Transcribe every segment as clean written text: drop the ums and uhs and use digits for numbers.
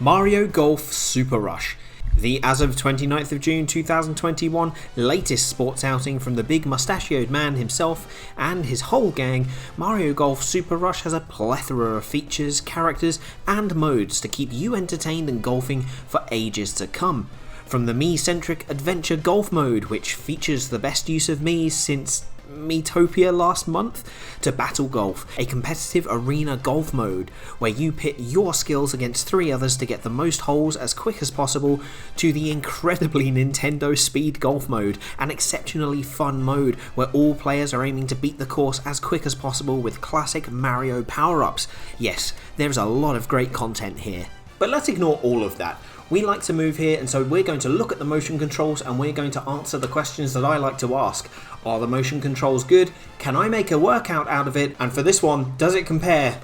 Mario Golf Super Rush, the as of 29th of June 2021 latest sports outing from the big mustachioed man himself and his whole gang. Mario Golf Super Rush has a plethora of features, characters and modes to keep you entertained and golfing for ages to come. From the me-centric adventure golf mode, which features the best use of me since Metopia last month, to Battle Golf, a competitive arena golf mode where you pit your skills against 3 others to get the most holes as quick as possible, to the incredibly Nintendo Speed Golf mode, an exceptionally fun mode where all players are aiming to beat the course as quick as possible with classic Mario power-ups. Yes, there's a lot of great content here. But let's ignore all of that. We like to move here, and so we're going to look at the motion controls and we're going to answer the questions that I like to ask. Are the motion controls good? Can I make a workout out of it? And for this one, does it compare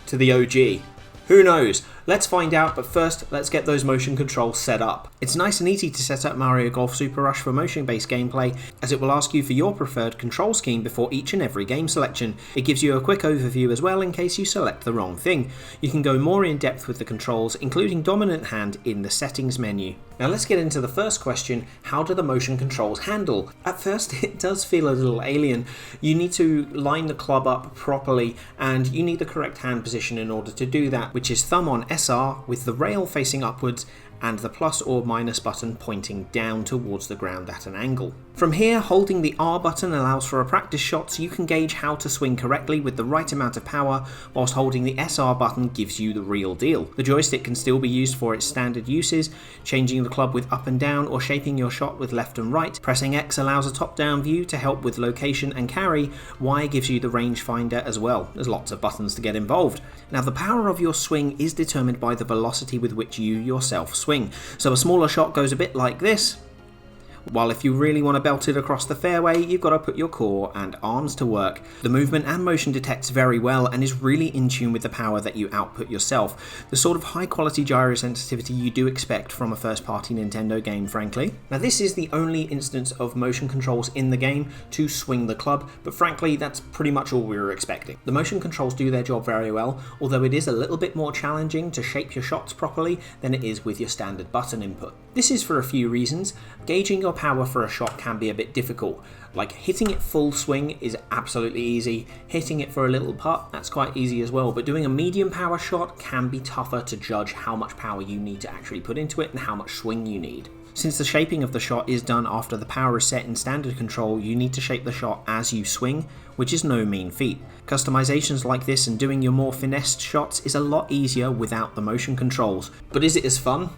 to the OG? Who knows? Let's find out, but first, let's get those motion controls set up. It's nice and easy to set up Mario Golf Super Rush for motion-based gameplay, as it will ask you for your preferred control scheme before each and every game selection. It gives you a quick overview as well in case you select the wrong thing. You can go more in depth with the controls, including dominant hand in the settings menu. Now let's get into the first question: how do the motion controls handle? At first it does feel a little alien. You need to line the club up properly and you need the correct hand position in order to do that, which is thumb on SR with the rail facing upwards and the plus or minus button pointing down towards the ground at an angle. From here, holding the R button allows for a practice shot so you can gauge how to swing correctly with the right amount of power, whilst holding the SR button gives you the real deal. The joystick can still be used for its standard uses, changing the club with up and down or shaping your shot with left and right. Pressing X allows a top-down view to help with location and carry. Y gives you the rangefinder as well. There's lots of buttons to get involved. Now the power of your swing is determined by the velocity with which you yourself swing. So a smaller shot goes a bit like this, while if you really want to belt it across the fairway, you've got to put your core and arms to work. The movement and motion detects very well and is really in tune with the power that you output yourself. The sort of high quality gyro sensitivity you do expect from a first party Nintendo game, frankly. Now this is the only instance of motion controls in the game to swing the club, but frankly that's pretty much all we were expecting. The motion controls do their job very well, although it is a little bit more challenging to shape your shots properly than it is with your standard button input. This is for a few reasons. Gauging your power for a shot can be a bit difficult. Like hitting it full swing is absolutely easy, hitting it for a little putt, that's quite easy as well, but doing a medium power shot can be tougher to judge how much power you need to actually put into it and how much swing you need. Since the shaping of the shot is done after the power is set in standard control, you need to shape the shot as you swing, which is no mean feat. Customizations like this and doing your more finessed shots is a lot easier without the motion controls. But is it as fun?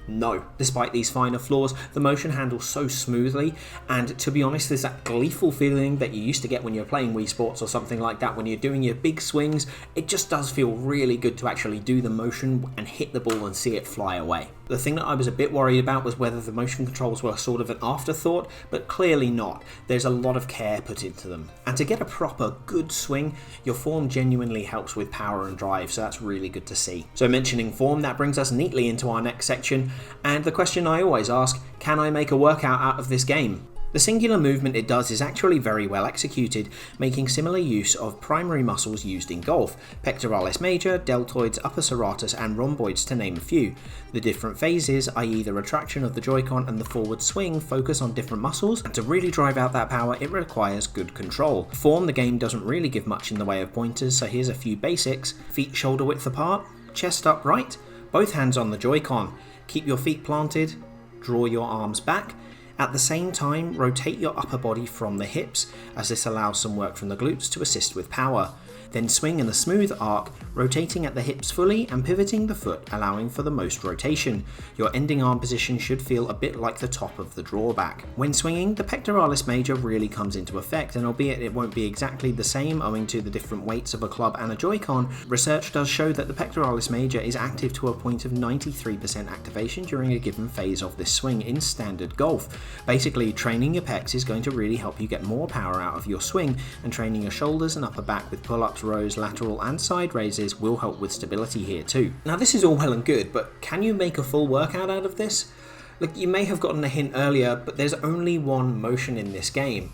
No. Despite these finer flaws, the motion handles so smoothly, and to be honest, there's that gleeful feeling that you used to get when you're playing Wii Sports or something like that. When you're doing your big swings, it just does feel really good to actually do the motion and hit the ball and see it fly away. The thing that I was a bit worried about was whether the motion controls were sort of an afterthought, but clearly not. There's a lot of care put into them. And to get a proper good swing, your form genuinely helps with power and drive, so that's really good to see. So mentioning form, that brings us neatly into our next section, and the question I always ask: can I make a workout out of this game? The singular movement it does is actually very well executed, making similar use of primary muscles used in golf: pectoralis major, deltoids, upper serratus and rhomboids to name a few. The different phases, i.e. the retraction of the Joy-Con and the forward swing, focus on different muscles, and to really drive out that power it requires good control. Form, the game doesn't really give much in the way of pointers, so here's a few basics. Feet shoulder width apart, chest upright, both hands on the Joy-Con. Keep your feet planted, draw your arms back. At the same time, rotate your upper body from the hips, as this allows some work from the glutes to assist with power. Then swing in a smooth arc, rotating at the hips fully and pivoting the foot, allowing for the most rotation. Your ending arm position should feel a bit like the top of the drawback. When swinging, the pectoralis major really comes into effect, and albeit it won't be exactly the same owing to the different weights of a club and a Joy-Con, research does show that the pectoralis major is active to a point of 93% activation during a given phase of this swing in standard golf. Basically, training your pecs is going to really help you get more power out of your swing, and training your shoulders and upper back with pull-ups, rows, lateral and side raises will help with stability here too. Now this is all well and good, but can you make a full workout out of this? Look, you may have gotten a hint earlier, but there's only one motion in this game.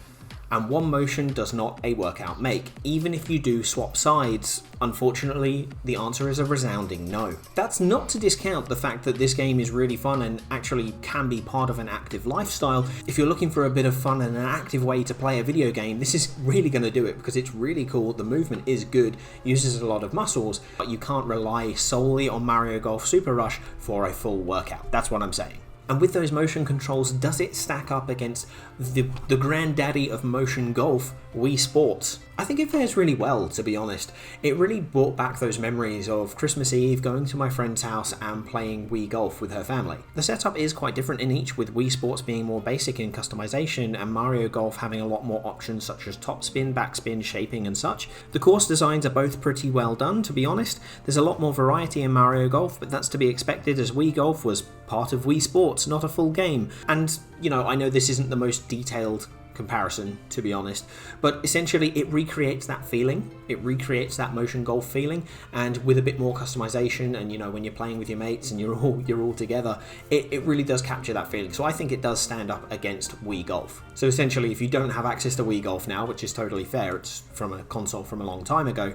and one motion does not a workout make, even if you do swap sides. Unfortunately, the answer is a resounding no. That's not to discount the fact that this game is really fun and actually can be part of an active lifestyle. If you're looking for a bit of fun and an active way to play a video game, this is really going to do it because it's really cool, the movement is good, uses a lot of muscles, but you can't rely solely on Mario Golf Super Rush for a full workout. That's what I'm saying. And with those motion controls, does it stack up against the granddaddy of motion golf, Wii Sports? I think it fares really well, to be honest. It really brought back those memories of Christmas Eve, going to my friend's house and playing Wii Golf with her family. The setup is quite different in each, with Wii Sports being more basic in customization and Mario Golf having a lot more options such as topspin, backspin, shaping and such. The course designs are both pretty well done, to be honest. There's a lot more variety in Mario Golf, but that's to be expected as Wii Golf was part of Wii Sports, not a full game. And, you know, I know this isn't the most detailed comparison, to be honest, but essentially it recreates that feeling, it recreates that motion golf feeling, and with a bit more customization, and you know, when you're playing with your mates and you're all together, it really does capture that feeling. So I think it does stand up against Wii Golf. So essentially, if you don't have access to Wii Golf now, which is totally fair, it's from a console from a long time ago,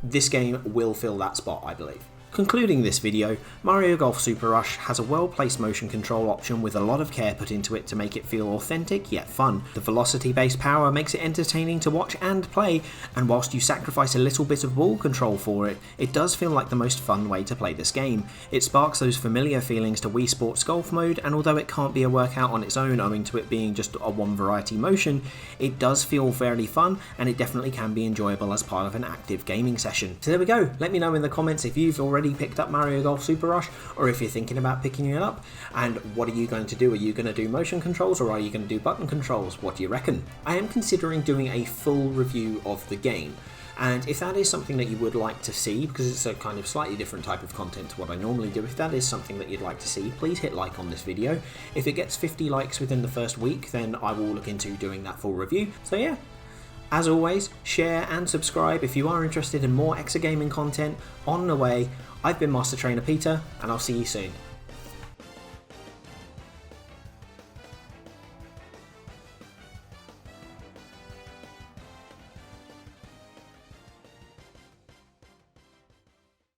this game will fill that spot, I believe. Concluding this video, Mario Golf Super Rush has a well-placed motion control option with a lot of care put into it to make it feel authentic yet fun. The velocity-based power makes it entertaining to watch and play, and whilst you sacrifice a little bit of ball control for it, it does feel like the most fun way to play this game. It sparks those familiar feelings to Wii Sports Golf mode, and although it can't be a workout on its own owing to it being just a one variety motion, it does feel fairly fun, and it definitely can be enjoyable as part of an active gaming session. So there we go, let me know in the comments if you've already picked up Mario Golf Super Rush, or if you're thinking about picking it up, and what are you going to do? Are you going to do motion controls, or are you going to do button controls? What do you reckon? I am considering doing a full review of the game, and if that is something that you would like to see, because it's a kind of slightly different type of content to what I normally do, if that is something that you'd like to see, please hit like on this video. If it gets 50 likes within the first week, then I will look into doing that full review. So yeah, as always, share and subscribe if you are interested in more exagaming content on the way. I've been Master Trainer Peter, and I'll see you soon.